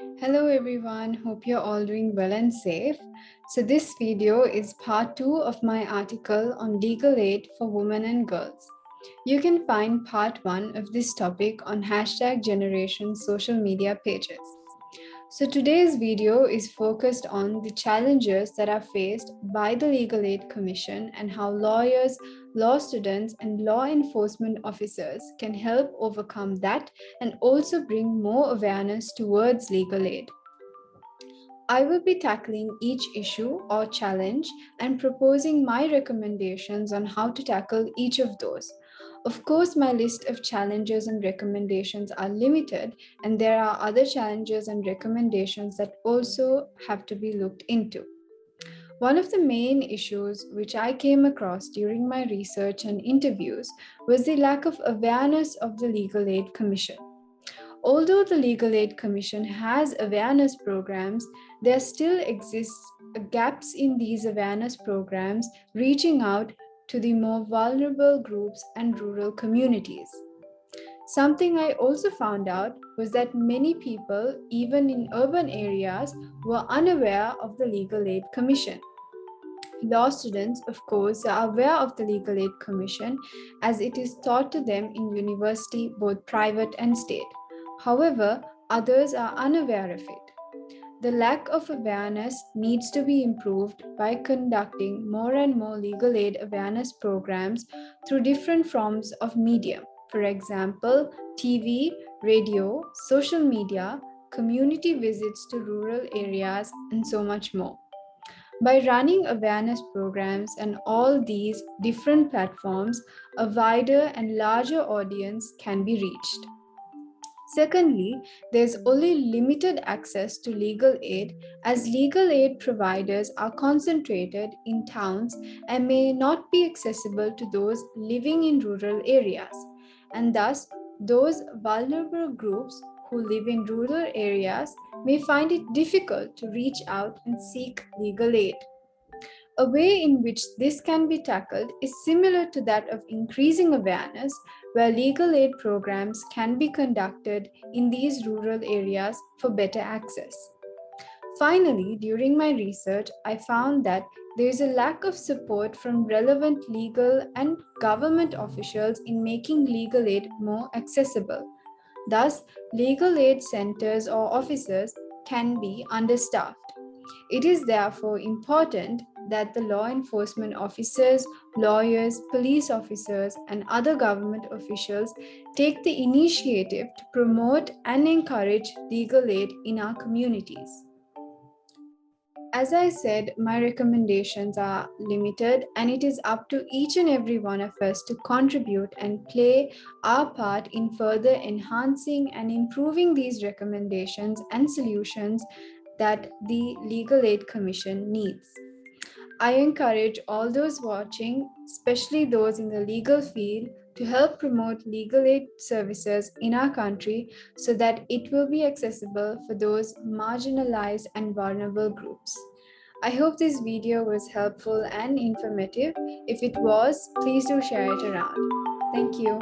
Hello everyone, hope you're all doing well and safe. So this video is part 2 of my article on legal aid for women and girls. You can find part 1 of this topic on #generation social media pages. So today's video is focused on the challenges that are faced by the Legal Aid Commission and how lawyers, law students, and law enforcement officers can help overcome that and also bring more awareness towards legal aid. I will be tackling each issue or challenge and proposing my recommendations on how to tackle each of those. Of course, my list of challenges and recommendations are limited, and there are other challenges and recommendations that also have to be looked into. One of the main issues which I came across during my research and interviews was the lack of awareness of the Legal Aid Commission. Although the Legal Aid Commission has awareness programs, there still exists gaps in these awareness programs reaching out to the more vulnerable groups and rural communities. Something I also found out was that many people, even in urban areas, were unaware of the Legal Aid Commission. Law students, of course, are aware of the Legal Aid Commission as it is taught to them in university, both private and state. However, others are unaware of it. The lack of awareness needs to be improved by conducting more and more legal aid awareness programs through different forms of media. For example, TV, radio, social media, community visits to rural areas, and so much more. By running awareness programs on all these different platforms, a wider and larger audience can be reached. Secondly, there's only limited access to legal aid as legal aid providers are concentrated in towns and may not be accessible to those living in rural areas. And thus, those vulnerable groups who live in rural areas may find it difficult to reach out and seek legal aid. A way in which this can be tackled is similar to that of increasing awareness, where legal aid programs can be conducted in these rural areas for better access. Finally, during my research, I found that there is a lack of support from relevant legal and government officials in making legal aid more accessible. Thus, legal aid centers or offices can be understaffed. It is therefore important that the law enforcement officers, lawyers, police officers, and other government officials take the initiative to promote and encourage legal aid in our communities. As I said, my recommendations are limited, and it is up to each and every one of us to contribute and play our part in further enhancing and improving these recommendations and solutions that the Legal Aid Commission needs. I encourage all those watching, especially those in the legal field, to help promote legal aid services in our country so that it will be accessible for those marginalized and vulnerable groups. I hope this video was helpful and informative. If it was, please do share it around. Thank you.